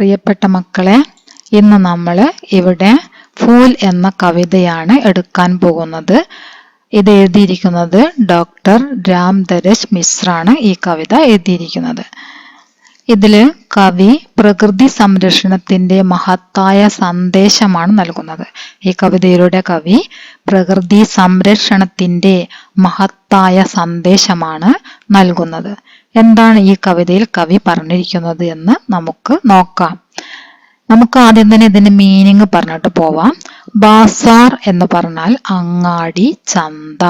പ്രിയപ്പെട്ട മക്കളെ, ഇന്ന് നമ്മൾ ഇവിടെ ഫൂൽ എന്ന കവിതയാണ് എടുക്കാൻ പോകുന്നത്. ഇത് എഴുതിയിരിക്കുന്നത് ഡോക്ടർ രാംധരജ് മിശ്രാണ് ഈ കവിത എഴുതിയിരിക്കുന്നത്. ഇതില് കവി പ്രകൃതി സംരക്ഷണത്തിന്റെ മഹത്തായ സന്ദേശമാണ് നൽകുന്നത്. ഈ കവിതയിലൂടെ കവി പ്രകൃതി സംരക്ഷണത്തിന്റെ മഹത്തായ സന്ദേശമാണ് നൽകുന്നത്. എന്താണ് ഈ കവിതയിൽ കവി പറഞ്ഞിരിക്കുന്നത് എന്ന് നമുക്ക് നോക്കാം. നമുക്ക് ആദ്യം തന്നെ ഇതിന്റെ മീനിങ് പറഞ്ഞിട്ട് പോവാം. ബാസാർ എന്ന് പറഞ്ഞാൽ അങ്ങാടി, ചന്ത.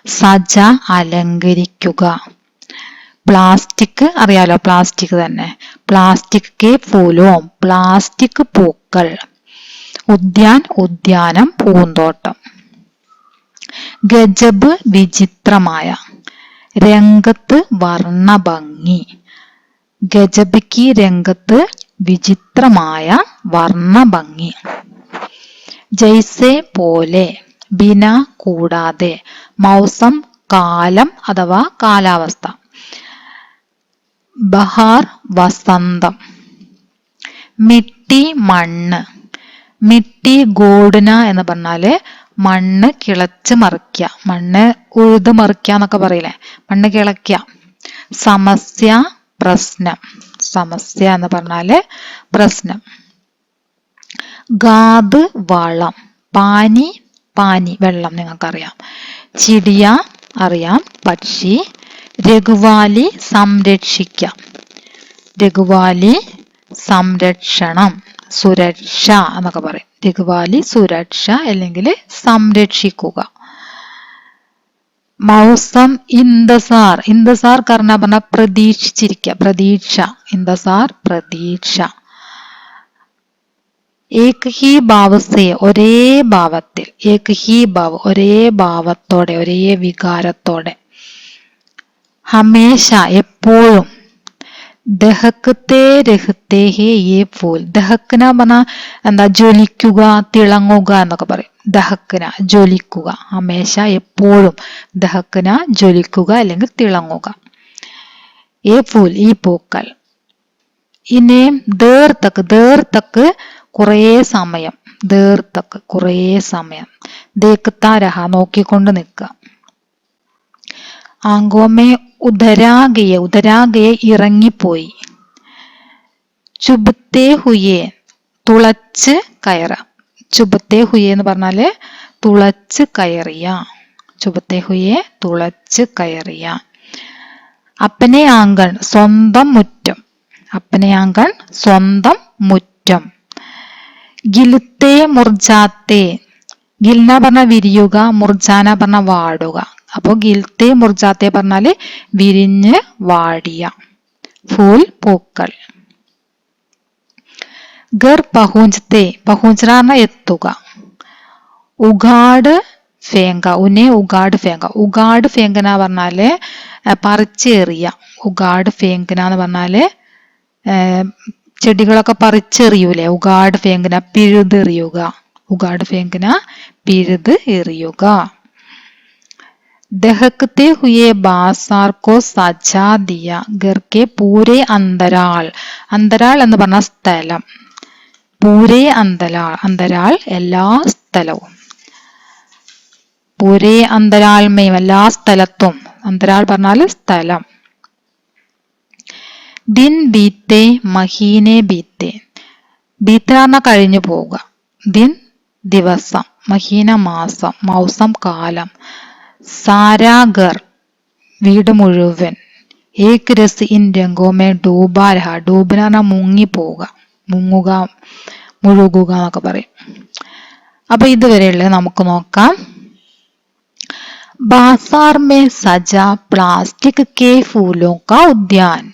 സജ അലങ്കരിക്കുക. പ്ലാസ്റ്റിക് അറിയാലോ, പ്ലാസ്റ്റിക് തന്നെ. പ്ലാസ്റ്റിക് കെ ഫൂലോം, പ്ലാസ്റ്റിക് പൂക്കൾ. ഉദ്യാൻ, ഉദ്യാനം, പൂന്തോട്ടം. ഗജബ് വിചിത്രമായ. രംഗത്ത് വർണ്ണഭംഗി. ഗജബ് കി രംഗത്ത് വിചിത്രമായ വർണ്ണഭംഗി. ജൈസെ പോലെ, ബിന കൂടാതെ. മൗസം കാലം അഥവാ കാലാവസ്ഥ. ബഹാർ വസന്തം. മിട്ടി മണ്ണ്. മിട്ടി ഗോഡ്ന എന്ന് പറഞ്ഞാല് മണ്ണ് കിളച്ച് മറിക്കുക, മണ്ണ് ഉഴുത് മറിക്കുക എന്നൊക്കെ പറയില്ലേ, മണ്ണ് കിളയ്ക്കുക. സമസ്യ പ്രശ്നം. സമസ്യ എന്ന് പറഞ്ഞാല് പ്രശ്നം. ഗാദ് വളം. പാനി, പാനി വെള്ളം നിങ്ങൾക്കറിയാം. ചിടിയ അറിയാം, പക്ഷി. രഘുവാലി സംരക്ഷിക്കാം. രഘുവാലി സംരക്ഷണം, സുരക്ഷ എന്നൊക്കെ പറയും. രഘുവാലി സുരക്ഷ അല്ലെങ്കിൽ സംരക്ഷിക്കുക. മൗസം ഇന്തസാർ. ഇന്തസാർ പറഞ്ഞ പ്രതീക്ഷിച്ചിരിക്കുക, പ്രതീക്ഷ. ഇന്തസാർ പ്രതീക്ഷ. ഏക് ഹി ഭാവസെ, ഒരേ ഭാവത്തിൽ. ഏക് ഹി ഭാവ്, ഒരേ ഭാവത്തോടെ, ഒരേ വികാരത്തോടെ. ഹമേശ എപ്പോഴും. ദഹക്കത്തെ രഹത്തെ ഹേ യേ ഫൂൽ. ദഹക്കന പറഞ്ഞാൽ എന്താ, ജ്വലിക്കുക, തിളങ്ങുക എന്നൊക്കെ പറയും. ദഹക്കന ജ്വലിക്കുക, ഹമേശ എപ്പോഴും. ദഹക്കന ജ്വലിക്കുക അല്ലെങ്കിൽ തിളങ്ങുക. ഏ ഫൂൽ ഈ പൂക്കൾ. ഇനി ദേർ തക്ക്. ദേർ തക്ക് കുറേ സമയം. ദേർ തക്ക് കുറേ സമയം. ദേഖ്താ രഹ നോക്കിക്കൊണ്ട് നിൽക്കുക. ആങ്കോമേ ഉദരാഗയെ. ഉദരാഗയെ ഇറങ്ങിപ്പോയി. ചുബത്തെ ഹുയെ തുളച്ച് കയറ. ചുബത്തെ ഹുയെ എന്ന് പറഞ്ഞാല് തുളച്ച് കയറിയ. ചുബത്തെ ഹുയെ തുളച്ച് കയറിയ. അപ്പനെ ആങ്കൺ സ്വന്തം മുറ്റം. അപ്പനെ ആങ്കൺ സ്വന്തം മുറ്റം. ഗിൽത്തെ മുർജാത്തെ. ഗിൽന പറഞ്ഞ വിരിയുക, മുർജാന പറഞ്ഞ വാടുക. അപ്പൊ ഗിൽത്തെ മുർജാത്തെ പറഞ്ഞാല് വിരിഞ്ഞ് വാടിയ. ഫൂൽ പൂക്കൾ. ഗർ പഹൂഞ്ചത്തെ. പഹൂഞ്ചന പറഞ്ഞ എത്തുക. ഉഗാട് ഫേങ്ക. ഉന്നെ ഉഗാട് ഫേങ്ക. ഉഗാട് ഫേങ്കന പറഞ്ഞാല് പറിച്ചെറിയ. ഉഗാട് ഫേങ്കന എന്ന് പറഞ്ഞാല് ചെടികളൊക്കെ പറിച്ചെറിയൂലേ. ഉഗാട് ഫേങ്കന പിഴുതെറിയുക. ഉഗാട് ഫേങ്കന പിഴുത് എറിയുക. ദഹക്കത്തെ ഹുയെ ബാസാർ കോ സജാ ദിയ ഗർക്കെ പൂരെ അന്തരാൾ. അന്തരാൾ എന്ന് പറഞ്ഞ സ്ഥലം. പൂരെ അന്തരാൾ, അന്തരാൾ എല്ലാ സ്ഥലവും. പൂരെ അന്തരാൾമയും എല്ലാ സ്ഥലത്തും. അന്തരാൾ പറഞ്ഞാല് സ്ഥലം. ദിൻ ബീത്തെ മഹീനെ ബീത്തെ. ബീത്തെ പറഞ്ഞാൽ കഴിഞ്ഞു പോവുക. ദിൻ ദിവസം, മഹീന മാസം, മൗസം കാലം. സാരാഗർ വീട് മുഴുവൻ. ഏക് രസ് ഇൻ രംഗോമേ ഡൂബാ രഹ. ഡൂബന പറഞ്ഞാൽ മുങ്ങി പോവുക, മുങ്ങുക, മുഴുകുക എന്നൊക്കെ പറയും. അപ്പൊ ഇതുവരെയുള്ള നമുക്ക് നോക്കാം. ബാസാർ മേ സജ പ്ലാസ്റ്റിക് കെ ഫൂലോ കാ ഉദ്യാൻ.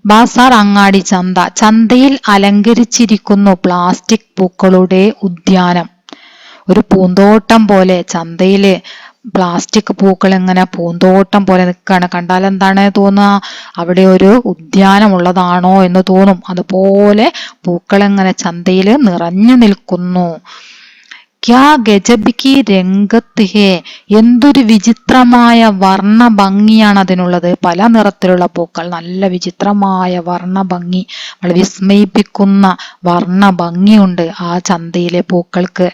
ബാസാർ അങ്ങാടി, ചന്ത. ചന്തയിൽ അലങ്കരിച്ചിരിക്കുന്നു പ്ലാസ്റ്റിക് പൂക്കളുടെ ഉദ്യാനം. ഒരു പൂന്തോട്ടം പോലെ ചന്തയില് പ്ലാസ്റ്റിക് പൂക്കൾ ഇങ്ങനെ പൂന്തോട്ടം പോലെ നിൽക്കുകയാണ്. കണ്ടാൽ എന്താണ് തോന്നുക, അവിടെ ഒരു ഉദ്യാനം ഉള്ളതാണോ എന്ന് തോന്നും. അതുപോലെ പൂക്കൾ ഇങ്ങനെ ചന്തയിൽ നിറഞ്ഞു നിൽക്കുന്നു. ക്യാ ഗജബ് കി രംഗത്ത് ഹേ, എന്തൊരു വിചിത്രമായ വർണ്ണ ഭംഗിയാണ് അതിനുള്ളത്. പല നിറത്തിലുള്ള പൂക്കൾ, നല്ല വിചിത്രമായ വർണ്ണ ഭംഗി, വിസ്മയിപ്പിക്കുന്ന വർണ്ണ ഭംഗിയുണ്ട് ആ ചന്തയിലെ പൂക്കൾക്ക്.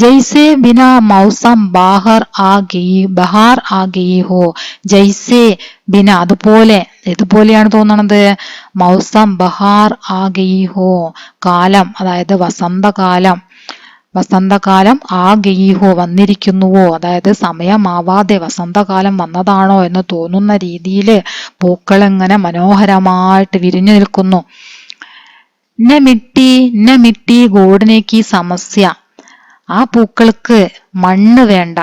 ജൈസേ ബിന മൗസം ബഹാർ ആ ഗയി ഹോ, ജൈസേ ബിന അതുപോലെ, ഇതുപോലെയാണ് തോന്നണത്. മൗസം ബഹാർ ആ ഗയി ഹോ, കാലം അതായത് വസന്തകാലം, വസന്തകാലം ആ ഗയിഹോ വന്നിരിക്കുന്നുവോ, അതായത് സമയമാവാതെ വസന്തകാലം വന്നതാണോ എന്ന് തോന്നുന്ന രീതിയിൽ പൂക്കൾ ഇങ്ങനെ മനോഹരമായിട്ട് വിരിഞ്ഞു നിൽക്കുന്നു. ന മിട്ടി ഗോഡ്നേക്ക് സമസ്യ, ആ പൂക്കൾക്ക് മണ്ണ് വേണ്ട.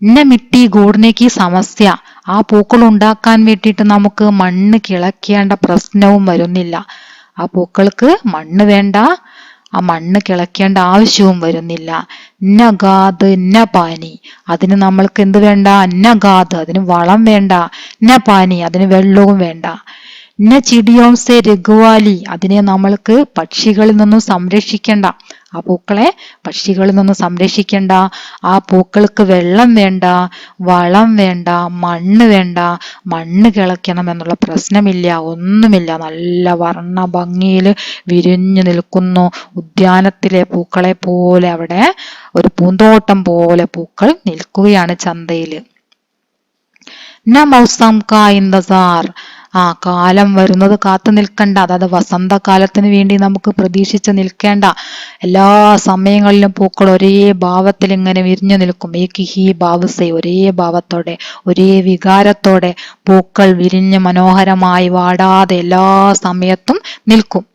ന മിട്ടി ഗോഡ്നേക്ക് സമസ്യ, ആ പൂക്കൾ ഉണ്ടാക്കാൻ വേണ്ടിയിട്ട് നമുക്ക് മണ്ണ് കിളക്കേണ്ട പ്രശ്നവും വരുന്നില്ല. ആ പൂക്കൾക്ക് മണ്ണ് വേണ്ട, ആ മണ്ണ് കിളക്കേണ്ട ആവശ്യവും വരുന്നില്ല. നഗാദ് ന പാനി, അതിന് നമ്മൾക്ക് എന്ത് വേണ്ട? നഗാദ്, അതിന് വളം വേണ്ട. ന പാനി, അതിന് വെള്ളവും വേണ്ട. ന ചിടിയോം സെ രഘുവാലി, അതിനെ നമ്മൾക്ക് പക്ഷികളിൽ നിന്നും സംരക്ഷിക്കണ്ട. ആ പൂക്കളെ പക്ഷികളിൽ നിന്നും സംരക്ഷിക്കണ്ട. ആ പൂക്കൾക്ക് വെള്ളം വേണ്ട, വളം വേണ്ട, മണ്ണ് വേണ്ട, മണ്ണ് കിളയ്ക്കണം എന്നുള്ള പ്രശ്നമില്ല, ഒന്നുമില്ല. നല്ല വർണ്ണ ഭംഗിയിൽ വിരിഞ്ഞു നിൽക്കുന്നു. ഉദ്യാനത്തിലെ പൂക്കളെ പോലെ അവിടെ ഒരു പൂന്തോട്ടം പോലെ പൂക്കൾ നിൽക്കുകയാണ് ചന്തയില്. ന മൗസം കാ ഇന്തസാർ, ആ കാലം വരുന്നത് കാത്തു നിൽക്കണ്ട, അതായത് വസന്തകാലത്തിന് വേണ്ടി നമുക്ക് പ്രതീക്ഷിച്ച് നിൽക്കേണ്ട. എല്ലാ സമയങ്ങളിലും പൂക്കൾ ഒരേ ഭാവത്തിൽ ഇങ്ങനെ വിരിഞ്ഞു നിൽക്കും. ഏക് ഹി ഭാവസെ, ഒരേ ഭാവത്തോടെ, ഒരേ വികാരത്തോടെ പൂക്കൾ വിരിഞ്ഞ് മനോഹരമായി വാടാതെ എല്ലാ സമയത്തും നിൽക്കും.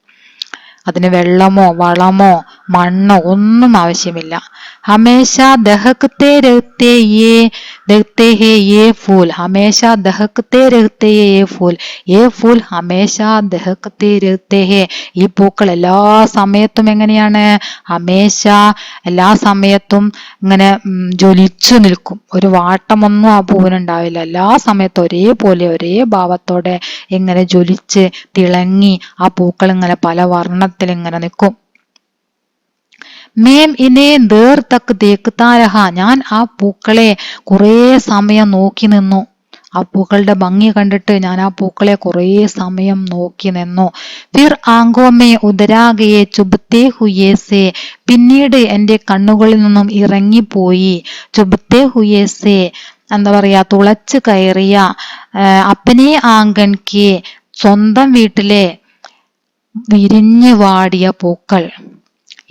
അതിന് വെള്ളമോ വളമോ മണ്ണോ ഒന്നും ആവശ്യമില്ല. ഹമേശ ദഹകത്തെ രഹത്തെ ഹേ യേ ഫൂൽ, ഹമേശ ദഹകത്തെ രഹത്തെ ഹേ യേ ഫൂൽ, യേ ഫൂൽ ഹമേശ ദഹകത്തെ രഹത്തെ ഹേ, ഈ പൂക്കൾ എല്ലാ സമയത്തും എങ്ങനെയാണ്? ഹമേശ, എല്ലാ സമയത്തും ഇങ്ങനെ ജ്വലിച്ചു നിൽക്കും. ഒരു വാട്ടമൊന്നും ആ പൂവിനുണ്ടാവില്ല. എല്ലാ സമയത്തും ഒരേപോലെ ഒരേ ഭാവത്തോടെ ഇങ്ങനെ ജ്വലിച്ച് തിളങ്ങി ആ പൂക്കൾ ഇങ്ങനെ പല വർണ്ണത്തിൽ ഇങ്ങനെ നിൽക്കും. മേം ഇനെ ദേർ തക്ക് ദേഖ്താ രഹാ, ഞാൻ ആ പൂക്കളെ കുറേ സമയം നോക്കി നിന്നു. ആ പൂക്കളുടെ ഭംഗി കണ്ടിട്ട് ഞാൻ ആ പൂക്കളെ കുറേ സമയം നോക്കി നിന്നു. ഫിർ ആങ്കോ മേ ഉതരാ ഗയേ ചുബ്തേ ഹുയേ സേ, പിന്നീട് എൻ്റെ കണ്ണുകളിൽ നിന്നും ഇറങ്ങിപ്പോയി. ചുബ്തേ ഹുയേ സേ, എന്താ പറയാ, തുളച്ച് കയറിയ, അപ്പനെ ആങ്കൻ കെ, സ്വന്തം വീട്ടിലെ വിരിഞ്ഞു വാടിയ പൂക്കൾ.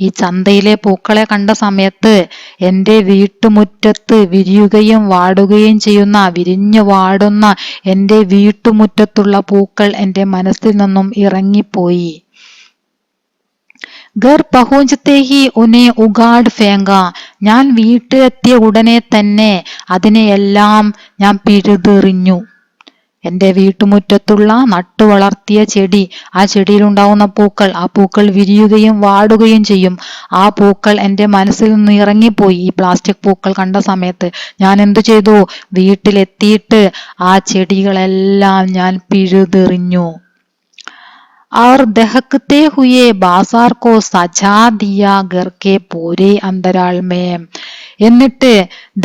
ഈ ചന്തയിലെ പൂക്കളെ കണ്ട സമയത്ത് എൻ്റെ വീട്ടുമുറ്റത്ത് വിരിയുകയും വാടുകയും ചെയ്യുന്ന, വിരിഞ്ഞു വാടുന്ന എൻ്റെ വീട്ടുമുറ്റത്തുള്ള പൂക്കൾ എൻ്റെ മനസ്സിൽ നിന്നും ഇറങ്ങിപ്പോയി. ഗർ പഹുഞ്ചത്തെ ഹി ഉനെ ഉഗാഡ് ഫേങ്ക, ഞാൻ വീട്ടിലെത്തിയ ഉടനെ തന്നെ അതിനെയെല്ലാം ഞാൻ പിഴുതെറിഞ്ഞു. എൻ്റെ വീട്ടുമുറ്റത്തുള്ള നട്ടു വളർത്തിയ ചെടി, ആ ചെടിയിലുണ്ടാവുന്ന പൂക്കൾ, ആ പൂക്കൾ വിരിയുകയും വാടുകയും ചെയ്യും. ആ പൂക്കൾ എൻ്റെ മനസ്സിൽ നിന്ന് ഇറങ്ങിപ്പോയി. ഈ പ്ലാസ്റ്റിക് പൂക്കൾ കണ്ട സമയത്ത് ഞാൻ എന്തു ചെയ്തു? വീട്ടിലെത്തിയിട്ട് ആ ചെടികളെല്ലാം ഞാൻ പിഴുതെറിഞ്ഞു. और दहकते हुए बाजार को सजा दिया घर के पूरे अंतराल में, എന്നിട്ട്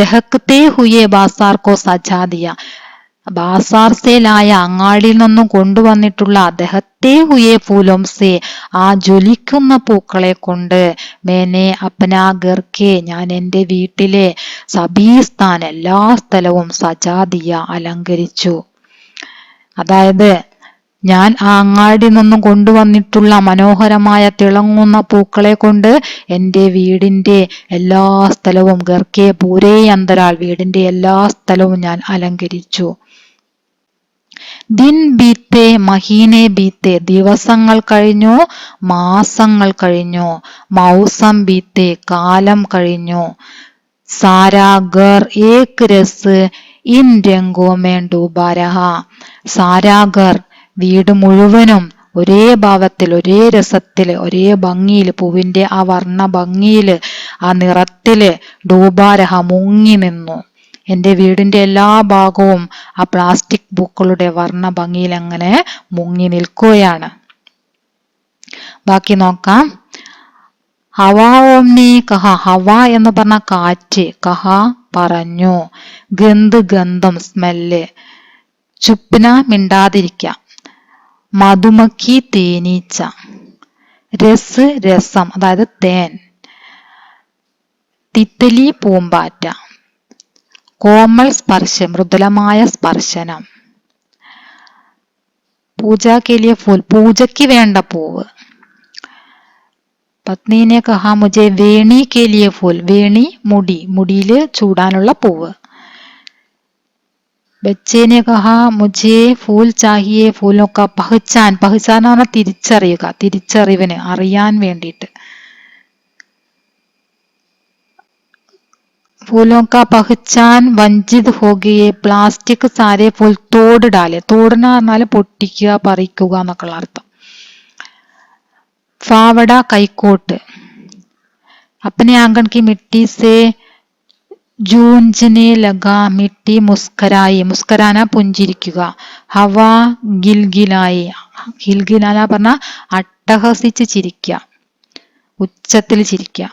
ദഹക്കത്തെ ഹുയെ ബാസാർ കോ സജാ ദിയ, ബാസാർ സേലായ അങ്ങാടിയിൽ നിന്നും കൊണ്ടുവന്നിട്ടുള്ള ദഹത്തെ ഹുയെ ഫൂലോം സേ, ആ ജ്വലിക്കുന്ന പൂക്കളെ കൊണ്ട് മേനെ അപ്നാ ഗർക്കെ, ഞാൻ എൻ്റെ വീട്ടിലെ സബീസ്ഥാൻ, എല്ലാ സ്ഥലവും സജാ ദിയ, അലങ്കരിച്ചു. അതായത് ഞാൻ ആ അങ്ങാടി നിന്നും കൊണ്ടുവന്നിട്ടുള്ള മനോഹരമായ തിളങ്ങുന്ന പൂക്കളെ കൊണ്ട് എൻ്റെ വീടിൻ്റെ എല്ലാ സ്ഥലവും, ഗർക്കെ പൂരേ അന്തരാൾ, വീടിൻ്റെ എല്ലാ സ്ഥലവും ഞാൻ അലങ്കരിച്ചു. ദിൻ ബീത്തെ മഹീനെ ബീത്തെ, ദിവസങ്ങൾ കഴിഞ്ഞു, മാസങ്ങൾ കഴിഞ്ഞു. മൗസം ബീത്തെ, കാലം കഴിഞ്ഞു. സാരാ ഗർ ഏക് രസ് ഇൻ രംഗോ മേ ഡൂബാ രഹാ, സാരാ ഗർ, വീട് മുഴുവനും ഒരേ ഭാവത്തിൽ, ഒരേ രസത്തില്, ഒരേ ഭംഗിയില്, പൂവിന്റെ ആ വർണ്ണ ഭംഗിയില്, ആ നിറത്തില് ഡൂബാരഹ, മുങ്ങി നിന്നു. എൻ്റെ വീടിന്റെ എല്ലാ ഭാഗവും ആ പ്ലാസ്റ്റിക് പൂക്കളുടെ വർണ്ണ ഭംഗിയിൽ അങ്ങനെ മുങ്ങി നിൽക്കുകയാണ്. ബാക്കി നോക്കാം. ഹവാ ഓംനെ കഹ. ഹവ എന്ന് പറഞ്ഞ കാറ്റ്. കഹ പറഞ്ഞു. ഗന്ധ് ഗന്ധം സ്മെല്ല്. ചുപ്ന മിണ്ടാതിരിക്ക. മധുമക്കി തേനീച്ച. രസ് രസം അതായത് തേൻ. തിത്തലി പൂമ്പാറ്റ. കോമൾ സ്പർശം മൃദുലമായ സ്പർശനം. പൂജ കേലിയ ഫൂൽ പൂജയ്ക്ക് വേണ്ട പൂവ്. പത്നീനെ കഹ മുജെ വേണി കേലിയ ഫൂൽ. വേണി മുടി, മുടിയില് ചൂടാനുള്ള പൂവ്. ബച്ചേനെ കഹ മുജെ ഫൂൽ ചാഹിയെ. ഫൂലൊക്കെ പഹ്ചാൻ. പഹ്ചാൻ എന്ന് പറഞ്ഞാൽ തിരിച്ചറിയുക, തിരിച്ചറിവിന്, അറിയാൻ വേണ്ടിയിട്ട്. फूलों का पहचान वंचित हो गए. പ്ലാസ്റ്റിക് സാരെ ഫൂൽ തോട് ഡാലെ. തോടിന് പറഞ്ഞാല് പൊട്ടിക്കുക, പറിക്കുക എന്നൊക്കെയുള്ള അർത്ഥം. फावड़ा കൈക്കോട്ട്. अपने आंगन की मिट्टी से जूझने लगा. मिट्टी मुस्कराई. മുസ്കരാന പുഞ്ചിരിക്കുക. ഹവ ഗിൽഗിലായി. ഗിൽഗിലാന പറഞ്ഞ അട്ടഹസിച്ച് ചിരിക്കുക, ഉച്ചത്തിൽ ചിരിക്കുക.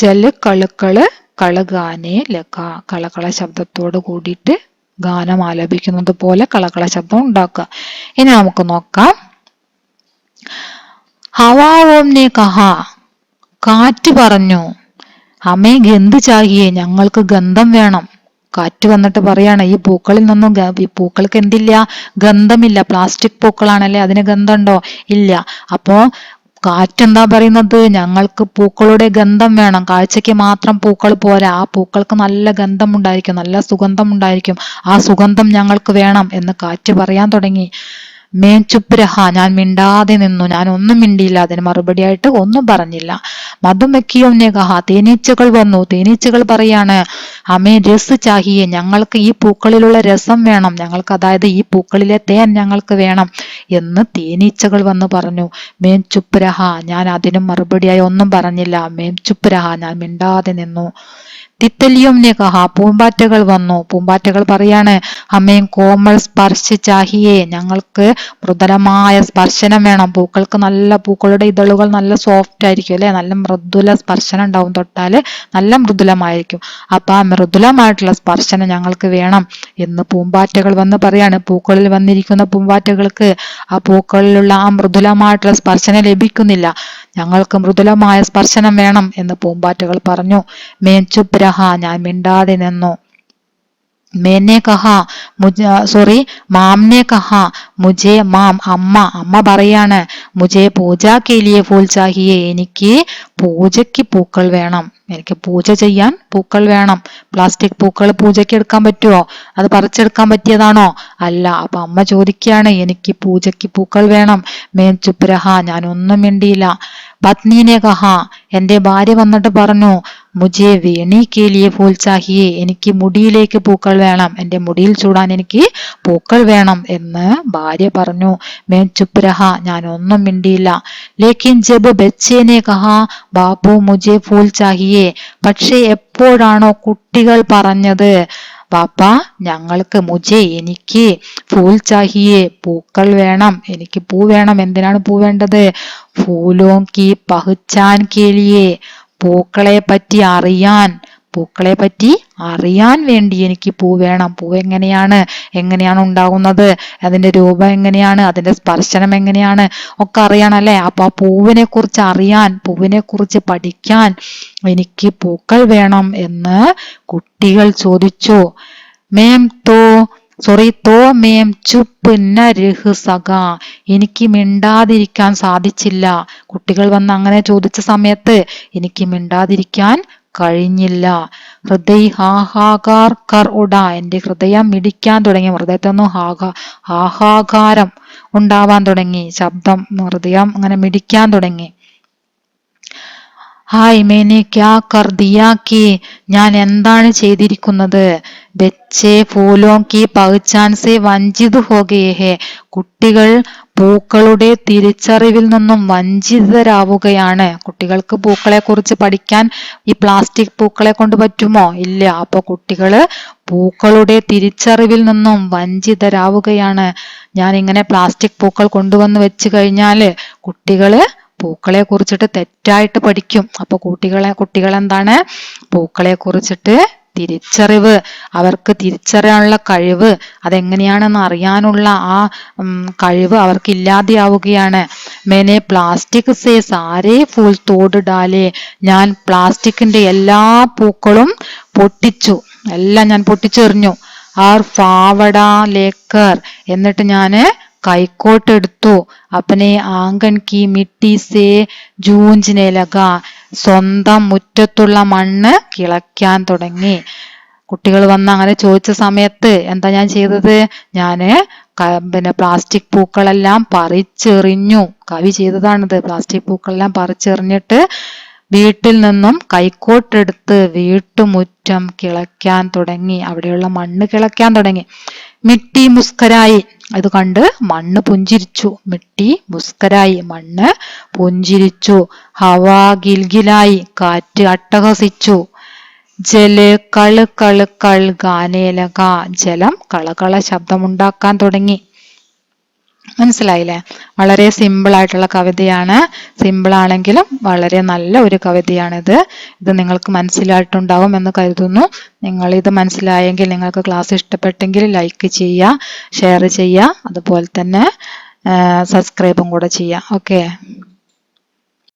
ജല് കളുക്കള് കളഗാനെ ലഗ. കളകള ശബ്ദത്തോട് കൂടിയിട്ട് ഗാനം ആലപിക്കുന്നത് പോലെ കളകള ശബ്ദം ഉണ്ടാക്കുക. ഇനി നമുക്ക് നോക്കാം. ഹവാ ഓംനെ കഹ. കാറ്റ് പറഞ്ഞു. ഹമേ ഗന്ധ് ചാഹിയെ. ഞങ്ങൾക്ക് ഗന്ധം വേണം. കാറ്റ് വന്നിട്ട് പറയാണ്, ഈ പൂക്കളിൽ നിന്നും ഈ പൂക്കൾക്ക് എന്തില്ല? ഗന്ധമില്ല. പ്ലാസ്റ്റിക് പൂക്കളാണല്ലേ, അതിന് ഗന്ധമുണ്ടോ? ഇല്ല. അപ്പോ കാറ്റെന്താ പറയുന്നത്? ഞങ്ങൾക്ക് പൂക്കളുടെ ഗന്ധം വേണം. കാഴ്ചയ്ക്ക് മാത്രം പൂക്കൾ പോരാ, ആ പൂക്കൾക്ക് നല്ല ഗന്ധം ഉണ്ടായിരിക്കും, നല്ല സുഗന്ധം ഉണ്ടായിരിക്കും. ആ സുഗന്ധം ഞങ്ങൾക്ക് വേണം എന്ന് കാറ്റ് പറയാൻ തുടങ്ങി. മേൻ ചുപ്പ് രഹ. ഞാൻ മിണ്ടാതെ നിന്നു. ഞാൻ ഒന്നും മിണ്ടിയില്ല. അതിന് മറുപടിയായിട്ട് ഒന്നും പറഞ്ഞില്ല. മധുമക്കിയോനെ കഹ. തേനീച്ചകൾ വന്നു. തേനീച്ചകൾ പറയാണ്, ഹമേ രസ് ചാഹിയെ. ഞങ്ങൾക്ക് ഈ പൂക്കളിലുള്ള രസം വേണം. ഞങ്ങൾക്ക് അതായത് ഈ പൂക്കളിലെ തേൻ ഞങ്ങൾക്ക് വേണം എന്ന് തേനീച്ചകൾ വന്ന് പറഞ്ഞു. മേം ചുപ്പ് രഹ. ഞാൻ അതിനും മറുപടിയായി ഒന്നും പറഞ്ഞില്ല. മേം ചുപ്പ് രഹ. ഞാൻ മിണ്ടാതെ നിന്നു. തിത്തലിയോനെ കഹ. പൂമ്പാറ്റകൾ വന്നു. പൂമ്പാറ്റകൾ പറയാണ്, ഹമേം കോമൾ സ്പർശ ചാഹിയെ. ഞങ്ങൾക്ക് മൃദുലമായ സ്പർശനം വേണം. പൂക്കൾക്ക് നല്ല, പൂക്കളുടെ ഇതളുകൾ നല്ല സോഫ്റ്റ് ആയിരിക്കും അല്ലെ, നല്ല മൃദുല സ്പർശനം ഉണ്ടാവും. തൊട്ടാല് നല്ല മൃദുലമായിരിക്കും. അപ്പൊ ആ മൃദുലമായിട്ടുള്ള സ്പർശനം ഞങ്ങൾക്ക് വേണം എന്ന് പൂമ്പാറ്റകൾ വന്ന് പറയാണ്. പൂക്കളിൽ വന്നിരിക്കുന്ന പൂമ്പാറ്റകൾക്ക് ആ പൂക്കളിലുള്ള ആ മൃദുലമായിട്ടുള്ള സ്പർശനം ലഭിക്കുന്നില്ല. ഞങ്ങൾക്ക് മൃദുലമായ സ്പർശനം വേണം എന്ന് പൂമ്പാറ്റകൾ പറഞ്ഞു. മേൻ ചുപ്പ് രഹ. ഞാൻ മിണ്ടാതെ നിന്നു. മേനെ കഹ മാംനെ കഹ മുജെ. മാം അമ്മ പറയാണ്, മുജെ പൂജ കേലിയെ ഫൂൽ ചാഹിയെ. എനിക്ക് പൂജയ്ക്ക് പൂക്കൾ വേണം. എനിക്ക് പൂജ ചെയ്യാൻ പൂക്കൾ വേണം. പ്ലാസ്റ്റിക് പൂക്കൾ പൂജയ്ക്ക് എടുക്കാൻ പറ്റുമോ? അത് പറിച്ചെടുക്കാൻ പറ്റിയതാണോ? അല്ല. അപ്പൊ അമ്മ ചോദിക്കുകയാണ്, എനിക്ക് പൂജയ്ക്ക് പൂക്കൾ വേണം. മേൻ ചുപ്പ് രഹ. ഞാൻ ഒന്നും മിണ്ടിയില്ല. പത്നീനെ കഹ. എന്റെ ഭാര്യ വന്നിട്ട് പറഞ്ഞു, മുജെ വേണി കേലിയെ ഫൂൽ ചാഹിയെ. എനിക്ക് മുടിയിലേക്ക് പൂക്കൾ വേണം. എന്റെ മുടിയിൽ ചൂടാൻ എനിക്ക് പൂക്കൾ വേണം എന്ന് ഭാര്യ പറഞ്ഞു. മേൻ ചുപ്പ് രഹ. ഞാൻ ഒന്നും മിണ്ടിയില്ല. ലേക്കിൻ ജബ് ബച്ചേനെ കഹ ബാബു മുജെ ഫൂൽ ചാഹിയെ. പക്ഷെ എപ്പോഴാണോ കുട്ടികൾ പറഞ്ഞത്, പാപ്പ ഞങ്ങൾക്ക് മുജെ എനിക്ക് ഫൂൽ ചാഹിയെ പൂക്കൾ വേണം, എനിക്ക് പൂ വേണം. എന്തിനാണ് പൂ വേണ്ടത്? ഫൂലോ കി പഹ്ചാൻ കേലിയെ. പൂക്കളെ പറ്റി അറിയാൻ, പൂക്കളെ പറ്റി അറിയാൻ വേണ്ടി എനിക്ക് പൂ വേണം. പൂ എങ്ങനെയാണ് ഉണ്ടാകുന്നത്, അതിന്റെ രൂപം എങ്ങനെയാണ്, അതിന്റെ സ്പർശനം എങ്ങനെയാണ് ഒക്കെ അറിയണല്ലേ. അപ്പൊ ആ പൂവിനെ കുറിച്ച് അറിയാൻ, പൂവിനെ കുറിച്ച് പഠിക്കാൻ എനിക്ക് പൂക്കൾ വേണം എന്ന് കുട്ടികൾ ചോദിച്ചു. മേം മേം ചുപ്പ് ന രഹ് സകാ. എനിക്ക് മിണ്ടാതിരിക്കാൻ സാധിച്ചില്ല. കുട്ടികൾ വന്ന് അങ്ങനെ ചോദിച്ച സമയത്ത് എനിക്ക് മിണ്ടാതിരിക്കാൻ കഴിഞ്ഞില്ല. ഹൃദയ ഹാഹാകാർ കർ ഉടാ. എന്റെ ഹൃദയം മിടിക്കാൻ തുടങ്ങി. ഹൃദയത്തൊന്നും ഹാഹാകാരം ഉണ്ടാവാൻ തുടങ്ങി. ശബ്ദം, ഹൃദയം അങ്ങനെ മിടിക്കാൻ തുടങ്ങി. ഹായ് മേനെ ക്യാ കർ ദിയാ കി. ഞാൻ എന്താണ് ചെയ്തിരിക്കുന്നത്? ബച്ചേ ഫൂലോ കി പഹ്ചാൻ സെ വഞ്ചിത് ഹോ ഗയേ ഹേ. കുട്ടികൾ പൂക്കളുടെ തിരിച്ചറിവിൽ നിന്നും വഞ്ചിതരാവുകയാണ്. കുട്ടികൾക്ക് പൂക്കളെ കുറിച്ച് പഠിക്കാൻ ഈ പ്ലാസ്റ്റിക് പൂക്കളെ കൊണ്ട് പറ്റുമോ? ഇല്ല. അപ്പൊ കുട്ടികള് പൂക്കളുടെ തിരിച്ചറിവിൽ നിന്നും വഞ്ചിതരാവുകയാണ്. ഞാൻ ഇങ്ങനെ പ്ലാസ്റ്റിക് പൂക്കൾ കൊണ്ടുവന്ന് വെച്ച് കഴിഞ്ഞാല് കുട്ടികള് പൂക്കളെ കുറിച്ചിട്ട് തെറ്റായിട്ട് പഠിക്കും. അപ്പൊ കുട്ടികൾ എന്താണ് പൂക്കളെ കുറിച്ചിട്ട് തിരിച്ചറിവ്, അവർക്ക് തിരിച്ചറിയാനുള്ള കഴിവ്, അതെങ്ങനെയാണെന്ന് അറിയാനുള്ള ആ കഴിവ് അവർക്ക് ഇല്ലാതെയാവുകയാണ്. മേനെ പ്ലാസ്റ്റിക് സേ സാരേ ഫൂൽ തോട് ഡാലേ, ഞാൻ പ്ലാസ്റ്റിക്കിന്റെ എല്ലാ പൂക്കളും പൊട്ടിച്ചു, എല്ലാം ഞാൻ പൊട്ടിച്ചെറിഞ്ഞു. ആർ ഫാവട ലേക്കർ, എന്നിട്ട് ഞാന് കൈക്കോട്ട് എടുത്തു. അപ്പനെ ആങ്കൻ കി മിട്ടി സേ ജൂഞ്ചിനെ ലഗ, സ്വന്തം മുറ്റത്തുള്ള മണ്ണ് കിളയ്ക്കാൻ തുടങ്ങി. കുട്ടികൾ വന്ന് അങ്ങനെ ചോദിച്ച സമയത്ത് എന്താ ഞാൻ ചെയ്തത്? ഞാന് പ്ലാസ്റ്റിക് പൂക്കളെല്ലാം പറിച്ചെറിഞ്ഞു. കവി ചെയ്തതാണിത്. പ്ലാസ്റ്റിക് പൂക്കളെല്ലാം പറിച്ചെറിഞ്ഞിട്ട് വീട്ടിൽ നിന്നും കൈക്കോട്ടെടുത്ത് വീട്ടുമുറ്റം കിളയ്ക്കാൻ തുടങ്ങി, അവിടെയുള്ള മണ്ണ് കിളയ്ക്കാൻ തുടങ്ങി. മിട്ടി മുസ്കരായി, ഇത് കണ്ട് മണ്ണ് പുഞ്ചിരിച്ചു. മിട്ടി മുസ്കരായി, മണ്ണ് പുഞ്ചിരിച്ചു. ഹവാ ഗിൽഗിലായി, കാറ്റ് അട്ടഹസിച്ചു. ജല് കള് കള് കൾ ഗാനേലക, ജലം കളകള ശബ്ദമുണ്ടാക്കാൻ തുടങ്ങി. മനസ്സിലായില്ലേ? വളരെ സിമ്പിൾ ആയിട്ടുള്ള കവിതയാണ്. സിമ്പിൾ ആണെങ്കിലും വളരെ നല്ല ഒരു കവിതയാണിത്. ഇത് നിങ്ങൾക്ക് മനസ്സിലായിട്ടുണ്ടാവും എന്ന് കരുതുന്നു. നിങ്ങൾ ഇത് മനസ്സിലായെങ്കിൽ, നിങ്ങൾക്ക് ക്ലാസ് ഇഷ്ടപ്പെട്ടെങ്കിൽ ലൈക്ക് ചെയ്യുക, ഷെയർ ചെയ്യുക, അതുപോലെ തന്നെ സബ്സ്ക്രൈബും കൂടെ ചെയ്യുക. ഓക്കെ.